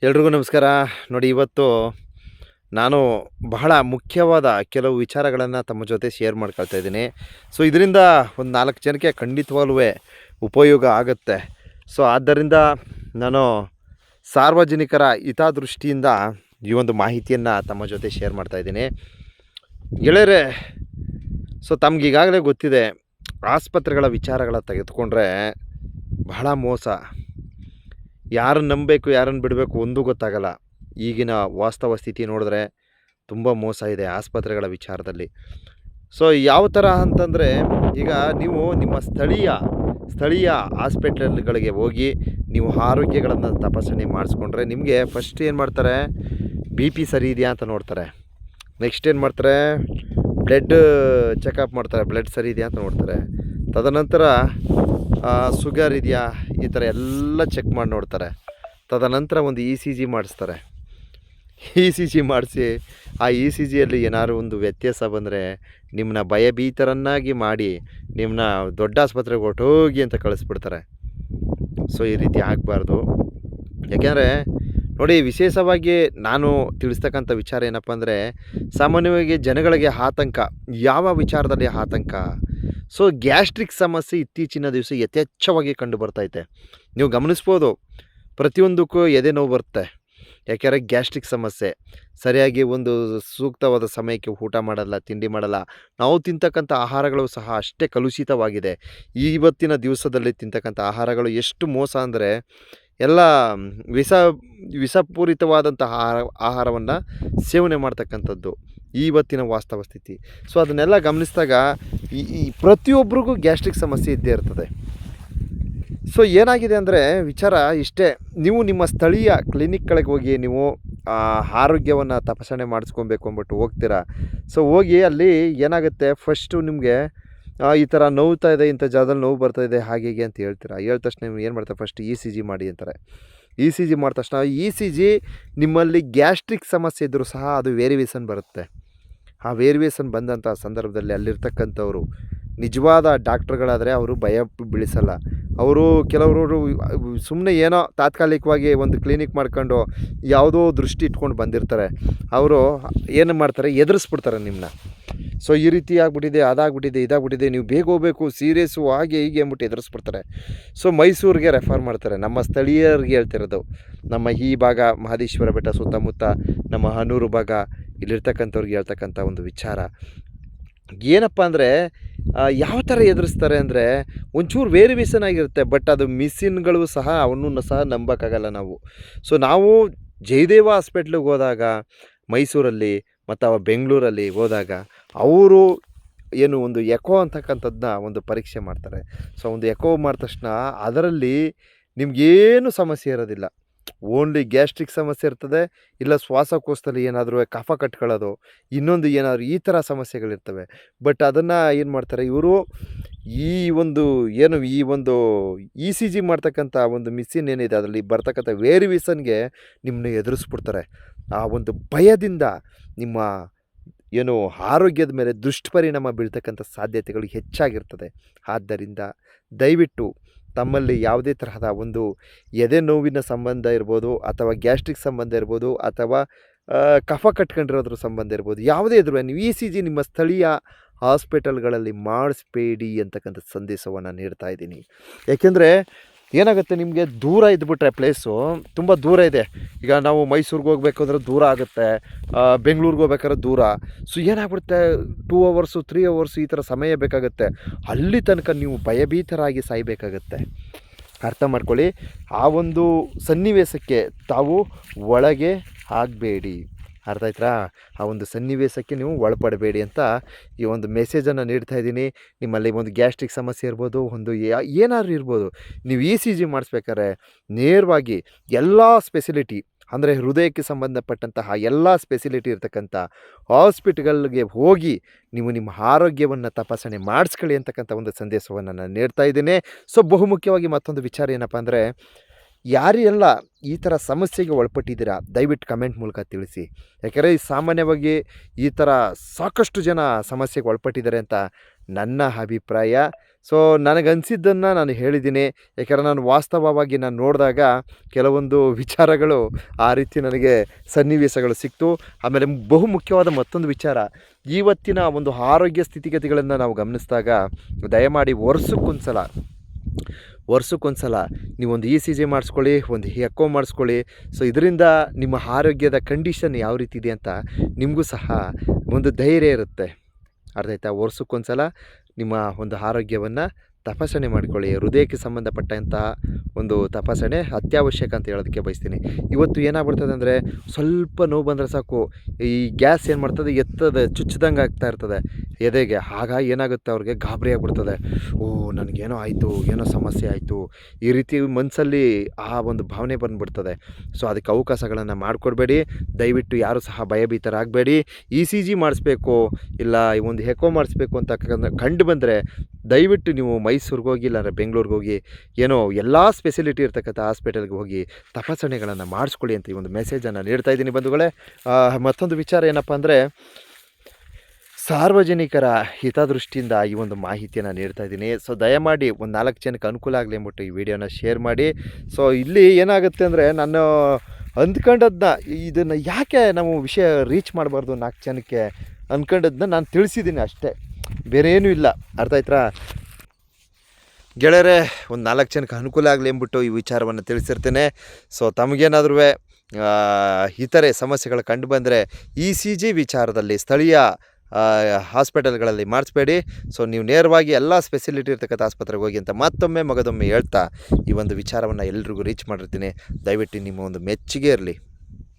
ಎಲ್ರಿಗೂ ನಮಸ್ಕಾರ. ನೋಡಿ, ಇವತ್ತು ನಾನು ಬಹಳ ಮುಖ್ಯವಾದ ಕೆಲವು ವಿಚಾರಗಳನ್ನು ತಮ್ಮ ಜೊತೆ ಶೇರ್ ಮಾಡ್ಕೊಳ್ತಾ ಇದ್ದೀನಿ. ಸೊ ಇದರಿಂದ ಒಂದು 4 ಜನಕ್ಕೆ ಖಂಡಿತವಾಗ್ಲೂ ಉಪಯೋಗ ಆಗುತ್ತೆ. ಸೊ ಆದ್ದರಿಂದ ನಾನು ಸಾರ್ವಜನಿಕರ ಹಿತದೃಷ್ಟಿಯಿಂದ ಈ ಒಂದು ಮಾಹಿತಿಯನ್ನು ತಮ್ಮ ಜೊತೆ ಶೇರ್ ಮಾಡ್ತಾ ಇದ್ದೀನಿ. ಗೆಳೆಯರೇ, ಸೊ ತಮಗೀಗಾಗಲೇ ಗೊತ್ತಿದೆ, ಆಸ್ಪತ್ರೆಗಳ ವಿಚಾರಗಳ ತೆಗೆದುಕೊಂಡ್ರೆ ಬಹಳ ಮೋಸ. ಯಾರನ್ನು ನಂಬಬೇಕು, ಯಾರನ್ನು ಬಿಡಬೇಕು ಒಂದೂ ಗೊತ್ತಾಗಲ್ಲ. ಈಗಿನ ವಾಸ್ತವ ಸ್ಥಿತಿ ನೋಡಿದ್ರೆ ತುಂಬ ಮೋಸ ಇದೆ ಆಸ್ಪತ್ರೆಗಳ ವಿಚಾರದಲ್ಲಿ. ಸೊ ಯಾವ ಥರ ಅಂತಂದರೆ, ಈಗ ನೀವು ನಿಮ್ಮ ಸ್ಥಳೀಯ ಹಾಸ್ಪಿಟಲ್ಗಳಿಗೆ ಹೋಗಿ ನೀವು ಆರೋಗ್ಯಗಳನ್ನು ತಪಾಸಣೆ ಮಾಡಿಸ್ಕೊಂಡ್ರೆ ನಿಮಗೆ ಫಸ್ಟ್ ಏನು ಮಾಡ್ತಾರೆ, ಬಿ ಪಿ ಸರಿ ಇದೆಯಾ ಅಂತ ನೋಡ್ತಾರೆ. ನೆಕ್ಸ್ಟ್ ಏನು ಮಾಡ್ತಾರೆ, ಬ್ಲಡ್ ಚೆಕಪ್ ಮಾಡ್ತಾರೆ, ಬ್ಲಡ್ ಸರಿ ಇದೆಯಾ ಅಂತ ನೋಡ್ತಾರೆ. ತದನಂತರ ಶುಗರ್ ಇದೆಯಾ, ಈ ಥರ ಎಲ್ಲ ಚೆಕ್ ಮಾಡಿ ನೋಡ್ತಾರೆ. ತದನಂತರ ಒಂದು ಇ ಸಿ ಜಿ ಮಾಡಿಸ್ತಾರೆ. ಇ ಸಿ ಜಿ ಮಾಡಿಸಿ ಆ ಇ ಸಿ ಜಿಯಲ್ಲಿ ಏನಾದ್ರು ಒಂದು ವ್ಯತ್ಯಾಸ ಬಂದರೆ ನಿಮ್ಮನ್ನ ಭಯಭೀತರನ್ನಾಗಿ ಮಾಡಿ ನಿಮ್ಮನ್ನ ದೊಡ್ಡ ಆಸ್ಪತ್ರೆಗೆ ಹೊರಟೋಗಿ ಅಂತ ಕಳಿಸ್ಬಿಡ್ತಾರೆ. ಸೊ ಈ ರೀತಿ ಆಗಬಾರ್ದು. ಯಾಕೆಂದರೆ ನೋಡಿ, ವಿಶೇಷವಾಗಿ ನಾನು ತಿಳಿಸ್ತಕ್ಕಂಥ ವಿಚಾರ ಏನಪ್ಪ ಅಂದರೆ, ಸಾಮಾನ್ಯವಾಗಿ ಜನಗಳಿಗೆ ಆತಂಕ. ಯಾವ ವಿಚಾರದಲ್ಲಿ ಆತಂಕ? ಸೊ ಗ್ಯಾಸ್ಟ್ರಿಕ್ ಸಮಸ್ಯೆ ಇತ್ತೀಚಿನ ದಿವಸ ಯಥೇಚ್ಛವಾಗಿ ಕಂಡು ಬರ್ತೈತೆ. ನೀವು ಗಮನಿಸ್ಬೋದು, ಪ್ರತಿಯೊಂದಕ್ಕೂ ಎದೆ ನೋವು ಬರುತ್ತೆ. ಯಾಕೆಂದರೆ ಗ್ಯಾಸ್ಟ್ರಿಕ್ ಸಮಸ್ಯೆ, ಸರಿಯಾಗಿ ಒಂದು ಸೂಕ್ತವಾದ ಸಮಯಕ್ಕೆ ಊಟ ಮಾಡಲ್ಲ, ತಿಂಡಿ ಮಾಡಲ್ಲ. ನಾವು ತಿಂತಕ್ಕಂಥ ಆಹಾರಗಳು ಸಹ ಅಷ್ಟೇ ಕಲುಷಿತವಾಗಿದೆ. ಇವತ್ತಿನ ದಿವಸದಲ್ಲಿ ತಿಂತಕ್ಕಂಥ ಆಹಾರಗಳು ಎಷ್ಟು ಮೋಸ ಅಂದರೆ, ಎಲ್ಲ ವಿಷಪೂರಿತವಾದಂತಹ ಆಹಾರವನ್ನು ಸೇವನೆ ಮಾಡ್ತಕ್ಕಂಥದ್ದು ಇವತ್ತಿನ ವಾಸ್ತವ ಸ್ಥಿತಿ. ಸೊ ಅದನ್ನೆಲ್ಲ ಗಮನಿಸಿದಾಗ ಈ ಪ್ರತಿಯೊಬ್ಬರಿಗೂ ಗ್ಯಾಸ್ಟ್ರಿಕ್ ಸಮಸ್ಯೆ ಇದ್ದೇ ಇರ್ತದೆ. ಸೊ ಏನಾಗಿದೆ ಅಂದರೆ ವಿಚಾರ ಇಷ್ಟೇ, ನೀವು ನಿಮ್ಮ ಸ್ಥಳೀಯ ಕ್ಲಿನಿಕ್ಗಳಿಗೆ ಹೋಗಿ ನೀವು ಆರೋಗ್ಯವನ್ನು ತಪಾಸಣೆ ಮಾಡಿಸ್ಕೊಬೇಕು ಅಂದ್ಬಿಟ್ಟು ಹೋಗ್ತೀರಾ. ಸೊ ಹೋಗಿ ಅಲ್ಲಿ ಏನಾಗುತ್ತೆ, ಫಸ್ಟು ನಿಮಗೆ ಈ ಥರ ನೋವ್ತಾ ಇದೆ, ಇಂಥ ಜಾಗದಲ್ಲಿ ನೋವು ಬರ್ತಾಯಿದೆ, ಹಾಗೆ ಹೀಗೆ ಅಂತ ಹೇಳ್ತೀರಾ. ಹೇಳಿದ ತಕ್ಷಣ ನೀವು ಏನು ಮಾಡ್ತಾರೆ, ಫಸ್ಟ್ ಇ ಸಿ ಜಿ ಮಾಡಿ ಅಂತಾರೆ. ಇ ಸಿ ಜಿ ಮಾಡಿದ ತಕ್ಷಣ ಇ ಸಿ ಜಿ ನಿಮ್ಮಲ್ಲಿ ಗ್ಯಾಸ್ಟ್ರಿಕ್ ಸಮಸ್ಯೆ ಇದ್ದರೂ ಸಹ ಅದು ವೇರಿಯೇಷನ್ ಬರುತ್ತೆ. ಆ ವೇರಿಯೇಷನ್ ಬಂದಂಥ ಸಂದರ್ಭದಲ್ಲಿ ಅಲ್ಲಿರ್ತಕ್ಕಂಥವ್ರು ನಿಜವಾದ ಡಾಕ್ಟ್ರುಗಳಾದರೆ ಅವರು ಭಯ ಬೀಳಿಸಲ್ಲ. ಅವರು ಕೆಲವರು ಸುಮ್ಮನೆ ಏನೋ ತಾತ್ಕಾಲಿಕವಾಗಿ ಒಂದು ಕ್ಲಿನಿಕ್ ಮಾಡ್ಕೊಂಡು ಯಾವುದೋ ದೃಷ್ಟಿ ಇಟ್ಕೊಂಡು ಬಂದಿರ್ತಾರೆ. ಅವರು ಏನು ಮಾಡ್ತಾರೆ, ಎದುರಿಸ್ಬಿಡ್ತಾರೆ ನಿಮ್ಮನ್ನ. ಸೊ ಈ ರೀತಿ ಆಗ್ಬಿಟ್ಟಿದೆ, ಅದಾಗ್ಬಿಟ್ಟಿದೆ, ಇದಾಗ್ಬಿಟ್ಟಿದೆ, ನೀವು ಬೇಗ ಹೋಗಬೇಕು, ಸೀರಿಯಸ್ಸು, ಹಾಗೆ ಹೀಗೆ ಅಂದ್ಬಿಟ್ಟು ಎದುರಿಸ್ಬಿಡ್ತಾರೆ. ಸೊ ಮೈಸೂರಿಗೆ ರೆಫರ್ ಮಾಡ್ತಾರೆ. ನಮ್ಮ ಸ್ಥಳೀಯರಿಗೆ ಹೇಳ್ತಿರೋದು, ನಮ್ಮ ಈ ಭಾಗ ಮಹದೇಶ್ವರ ಬೆಟ್ಟ ಸುತ್ತಮುತ್ತ, ನಮ್ಮ ಹನೂರು ಭಾಗ, ಇಲ್ಲಿರ್ತಕ್ಕಂಥವ್ರಿಗೆ ಹೇಳ್ತಕ್ಕಂಥ ಒಂದು ವಿಚಾರ ಏನಪ್ಪ ಅಂದರೆ, ಯಾವ ಥರ ಎದುರಿಸ್ತಾರೆ ಅಂದರೆ, ಒಂಚೂರು ವೇರಿಯೇಷನ್ ಆಗಿರುತ್ತೆ, ಬಟ್ ಅದು ಮಿಸ್ಸಿನ್ಗಳು ಸಹ ಅವನ್ನೂ ಸಹ ನಂಬೋಕ್ಕಾಗಲ್ಲ ನಾವು. ಸೊ ನಾವು ಜಯದೇವ ಹಾಸ್ಪಿಟ್ಲಿಗೆ ಹೋದಾಗ ಮೈಸೂರಲ್ಲಿ ಮತ್ತು ಬೆಂಗಳೂರಲ್ಲಿ ಹೋದಾಗ ಅವರು ಏನು ಒಂದು ಎಕೋ ಅಂತಕ್ಕಂಥದ್ದನ್ನ ಒಂದು ಪರೀಕ್ಷೆ ಮಾಡ್ತಾರೆ. ಸೊ ಒಂದು ಎಕೋ ಮಾಡಿದ ತಕ್ಷಣ ಅದರಲ್ಲಿ ನಿಮಗೇನು ಸಮಸ್ಯೆ ಇರೋದಿಲ್ಲ. ಓನ್ಲಿ ಗ್ಯಾಸ್ಟ್ರಿಕ್ ಸಮಸ್ಯೆ ಇರ್ತದೆ, ಇಲ್ಲ ಶ್ವಾಸಕೋಶದಲ್ಲಿ ಏನಾದರೂ ಕಫ ಕಟ್ಕೊಳ್ಳೋದು, ಇನ್ನೊಂದು ಏನಾದರೂ ಈ ಥರ ಸಮಸ್ಯೆಗಳಿರ್ತವೆ. ಬಟ್ ಅದನ್ನು ಏನು ಮಾಡ್ತಾರೆ ಇವರು, ಈ ಒಂದು ಇ ಸಿ ಜಿ ಮಾಡ್ತಕ್ಕಂಥ ಒಂದು ಮಿಷಿನ್ ಏನಿದೆ ಅದರಲ್ಲಿ ಬರ್ತಕ್ಕಂಥ ವೇರಿಯೇಷನ್ಗೆ ನಿಮ್ಮನ್ನ ಎದುರಿಸ್ಬಿಡ್ತಾರೆ. ಆ ಒಂದು ಭಯದಿಂದ ನಿಮ್ಮ ಆರೋಗ್ಯದ ಮೇಲೆ ದುಷ್ಪರಿಣಾಮ ಬೀಳ್ತಕ್ಕಂಥ ಸಾಧ್ಯತೆಗಳು ಹೆಚ್ಚಾಗಿರ್ತದೆ. ಆದ್ದರಿಂದ ದಯವಿಟ್ಟು ತಮ್ಮಲ್ಲಿ ಯಾವುದೇ ತರಹದ ಒಂದು ಎದೆ ನೋವಿನ ಸಂಬಂಧ ಇರ್ಬೋದು, ಅಥವಾ ಗ್ಯಾಸ್ಟ್ರಿಕ್ ಸಂಬಂಧ ಇರ್ಬೋದು, ಅಥವಾ ಕಫ ಕಟ್ಕೊಂಡಿರೋದ್ರ ಸಂಬಂಧ ಇರ್ಬೋದು, ಯಾವುದೇ ಇದ್ರೂ ನೀವು ಇ ಸಿ ಜಿ ನಿಮ್ಮ ಸ್ಥಳೀಯ ಹಾಸ್ಪಿಟಲ್ಗಳಲ್ಲಿ ಮಾಡಿಸ್ಬೇಡಿ ಅಂತಕ್ಕಂಥ ಸಂದೇಶವನ್ನು ನೀಡ್ತಾ ಇದ್ದೀನಿ. ಏಕೆಂದರೆ ಏನಾಗುತ್ತೆ, ನಿಮಗೆ ದೂರ ಇದ್ಬಿಟ್ರೆ, ಪ್ಲೇಸು ತುಂಬ ದೂರ ಇದೆ. ಈಗ ನಾವು ಮೈಸೂರಿಗೆ ಹೋಗ್ಬೇಕು ಅಂದರೆ ದೂರ ಆಗುತ್ತೆ, ಬೆಂಗಳೂರಿಗೆ ಹೋಗ್ಬೇಕಾದ್ರೆ ದೂರ. ಸೊ ಏನಾಗ್ಬಿಡುತ್ತೆ, 2 ಅವರ್ಸು 3 ಅವರ್ಸು ಈ ಥರ ಸಮಯ ಬೇಕಾಗುತ್ತೆ. ಅಲ್ಲಿ ತನಕ ನೀವು ಭಯಭೀತರಾಗಿ ಸಾಯಬೇಕಾಗತ್ತೆ. ಅರ್ಥ ಮಾಡ್ಕೊಳ್ಳಿ. ಆ ಒಂದು ಸನ್ನಿವೇಶಕ್ಕೆ ತಾವು ಒಳಗೆ ಆಗಬೇಡಿ. ಅರ್ಥ ಆಯ್ತಾ? ಆ ಒಂದು ಸನ್ನಿವೇಶಕ್ಕೆ ನೀವು ಒಳಪಡಬೇಡಿ ಅಂತ ಈ ಒಂದು ಮೆಸೇಜನ್ನು ನೀಡ್ತಾ ಇದ್ದೀನಿ. ನಿಮ್ಮಲ್ಲಿ ಒಂದು ಗ್ಯಾಸ್ಟ್ರಿಕ್ ಸಮಸ್ಯೆ ಇರ್ಬೋದು, ಒಂದು ಏನಾದರೂ ಇರ್ಬೋದು, ನೀವು ಇ ಸಿ ಜಿ ಮಾಡಿಸ್ಬೇಕಾದ್ರೆ ನೇರವಾಗಿ ಎಲ್ಲ ಸ್ಪೆಸಿಲಿಟಿ ಅಂದರೆ ಹೃದಯಕ್ಕೆ ಸಂಬಂಧಪಟ್ಟಂತಹ ಎಲ್ಲ ಸ್ಪೆಸಿಲಿಟಿ ಇರ್ತಕ್ಕಂಥ ಹಾಸ್ಪಿಟಲ್ಗೆ ಹೋಗಿ ನೀವು ನಿಮ್ಮ ಆರೋಗ್ಯವನ್ನು ತಪಾಸಣೆ ಮಾಡಿಸ್ಕೊಳ್ಳಿ ಅಂತಕ್ಕಂಥ ಒಂದು ಸಂದೇಶವನ್ನು ನಾನು ನೀಡ್ತಾ ಇದ್ದೀನಿ. ಸೊ ಬಹುಮುಖ್ಯವಾಗಿ ಮತ್ತೊಂದು ವಿಚಾರ ಏನಪ್ಪ ಅಂದರೆ, ಯಾರೆಲ್ಲ ಈ ಥರ ಸಮಸ್ಯೆಗೆ ಒಳಪಟ್ಟಿದ್ದೀರಾ ದಯವಿಟ್ಟು ಕಮೆಂಟ್ ಮೂಲಕ ತಿಳಿಸಿ. ಯಾಕೆಂದರೆ ಸಾಮಾನ್ಯವಾಗಿ ಈ ಥರ ಸಾಕಷ್ಟು ಜನ ಸಮಸ್ಯೆಗೆ ಒಳಪಟ್ಟಿದ್ದಾರೆ ಅಂತ ನನ್ನ ಅಭಿಪ್ರಾಯ. ಸೊ ನನಗನ್ಸಿದ್ದನ್ನು ನಾನು ಹೇಳಿದ್ದೀನಿ. ಯಾಕಂದರೆ ನಾನು ವಾಸ್ತವವಾಗಿ ನಾನು ನೋಡಿದಾಗ ಕೆಲವೊಂದು ವಿಚಾರಗಳು ಆ ರೀತಿ ನನಗೆ ಸನ್ನಿವೇಶಗಳು ಸಿಕ್ತು. ಆಮೇಲೆ ಬಹು ಮುಖ್ಯವಾದ ಮತ್ತೊಂದು ವಿಚಾರ, ಇವತ್ತಿನ ಒಂದು ಆರೋಗ್ಯ ಸ್ಥಿತಿಗತಿಗಳನ್ನು ನಾವು ಗಮನಿಸಿದಾಗ ದಯಮಾಡಿ ವರ್ಷಕ್ಕೊಂದ್ಸಲ ನೀವೊಂದು ECG ಮಾಡಿಸ್ಕೊಳ್ಳಿ, ಒಂದು ಎಕೋ ಮಾಡಿಸ್ಕೊಳ್ಳಿ. ಸೊ ಇದರಿಂದ ನಿಮ್ಮ ಆರೋಗ್ಯದ ಕಂಡೀಷನ್ ಯಾವ ರೀತಿ ಇದೆ ಅಂತ ನಿಮಗೂ ಸಹ ಒಂದು ಧೈರ್ಯ ಇರುತ್ತೆ. ಅರ್ಥ ಆಯ್ತಾ? ವರ್ಷಕ್ಕೊಂದ್ಸಲ ನಿಮ್ಮ ಒಂದು ಆರೋಗ್ಯವನ್ನು ತಪಾಸಣೆ ಮಾಡಿಕೊಳ್ಳಿ. ಹೃದಯಕ್ಕೆ ಸಂಬಂಧಪಟ್ಟಂತಹ ಒಂದು ತಪಾಸಣೆ ಅತ್ಯವಶ್ಯಕ ಅಂತ ಹೇಳೋದಕ್ಕೆ ಬಯಸ್ತೀನಿ. ಇವತ್ತು ಏನಾಗ್ಬಿಡ್ತದೆ ಅಂದರೆ, ಸ್ವಲ್ಪ ನೋವು ಬಂದರೆ ಸಾಕು, ಈ ಗ್ಯಾಸ್ ಏನು ಮಾಡ್ತದೆ, ಚುಚ್ಚಿದಂಗೆ ಆಗ್ತಾ ಇರ್ತದೆ ಎದೆಗೆ. ಆಗ ಏನಾಗುತ್ತೆ, ಅವ್ರಿಗೆ ಗಾಬರಿ ಆಗಿಬಿಡ್ತದೆ. ನನಗೇನೋ ಆಯಿತು, ಏನೋ ಸಮಸ್ಯೆ ಆಯಿತು, ಈ ರೀತಿ ಮನಸ್ಸಲ್ಲಿ ಆ ಒಂದು ಭಾವನೆ ಬಂದುಬಿಡ್ತದೆ. ಸೊ ಅದಕ್ಕೆ ಅವಕಾಶಗಳನ್ನು ಮಾಡಿಕೊಡ್ಬೇಡಿ. ದಯವಿಟ್ಟು ಯಾರೂ ಸಹ ಭಯಭೀತರಾಗಬೇಡಿ. ECG ಮಾಡಿಸ್ಬೇಕು, ಇಲ್ಲ ಒಂದು ಎಕೋ ಮಾಡಿಸ್ಬೇಕು ಅಂತ ಕಂಡು ಬಂದರೆ ದಯವಿಟ್ಟು ನೀವು ಮೈಸೂರಿಗೆ ಹೋಗಿ, ಇಲ್ಲಾಂದರೆ ಬೆಂಗಳೂರಿಗೆ ಹೋಗಿ, ಏನೋ ಎಲ್ಲ ಸ್ಪೆಸಿಲಿಟಿ ಇರ್ತಕ್ಕಂಥ ಹಾಸ್ಪಿಟಲ್ಗೆ ಹೋಗಿ ತಪಾಸಣೆಗಳನ್ನು ಮಾಡಿಸ್ಕೊಳ್ಳಿ ಅಂತ ಈ ಒಂದು ಮೆಸೇಜನ್ನು ನೀಡ್ತಾ ಇದ್ದೀನಿ ಬಂಧುಗಳೇ. ಮತ್ತೊಂದು ವಿಚಾರ ಏನಪ್ಪ ಅಂದರೆ, ಸಾರ್ವಜನಿಕರ ಹಿತದೃಷ್ಟಿಯಿಂದ ಈ ಒಂದು ಮಾಹಿತಿಯನ್ನು ನೀಡ್ತಾ ಇದ್ದೀನಿ. ಸೊ ದಯಮಾಡಿ ಒಂದು 4 ಜನಕ್ಕೆ ಅನುಕೂಲ ಆಗಲಿ ಅಂದ್ಬಿಟ್ಟು ಈ ವಿಡಿಯೋನ ಶೇರ್ ಮಾಡಿ. ಸೊ ಇಲ್ಲಿ ಏನಾಗುತ್ತೆ ಅಂದರೆ, ನಾನು ಅಂದ್ಕೊಂಡದನ್ನ, ಇದನ್ನು ಯಾಕೆ ನಾವು ವಿಷಯ ರೀಚ್ ಮಾಡಬಾರ್ದು 4 ಜನಕ್ಕೆ ಅಂದ್ಕೊಂಡದನ್ನ ನಾನು ತಿಳಿಸಿದ್ದೀನಿ ಅಷ್ಟೇ, ಬೇರೆ ಏನೂ ಇಲ್ಲ. ಅರ್ಥ ಆಯ್ತಾ ಗೆಳೆಯರೇ? ಒಂದು 4 ಜನಕ್ಕೆ ಅನುಕೂಲ ಆಗಲಿ ಅಂದ್ಬಿಟ್ಟು ಈ ವಿಚಾರವನ್ನು ತಿಳಿಸಿರ್ತೇನೆ. ಸೊ ತಮಗೇನಾದ್ರೂ ಇತರೆ ಸಮಸ್ಯೆಗಳು ಕಂಡು ಬಂದರೆ ECG ವಿಚಾರದಲ್ಲಿ ಸ್ಥಳೀಯ ಹಾಸ್ಪಿಟಲ್ಗಳಲ್ಲಿ ಮಾಡಿಸ್ಬೇಡಿ. ಸೊ ನೀವು ನೇರವಾಗಿ ಎಲ್ಲ ಸ್ಪೆಸಿಲಿಟಿ ಇರ್ತಕ್ಕಂಥ ಆಸ್ಪತ್ರೆಗೆ ಹೋಗಿ ಅಂತ ಮಗದೊಮ್ಮೆ ಹೇಳ್ತಾ ಈ ಒಂದು ವಿಚಾರವನ್ನು ಎಲ್ರಿಗೂ ರೀಚ್ ಮಾಡಿರ್ತೀನಿ. ದಯವಿಟ್ಟು ನಿಮ್ಮ ಒಂದು ಮೆಚ್ಚುಗೆ ಇರಲಿ.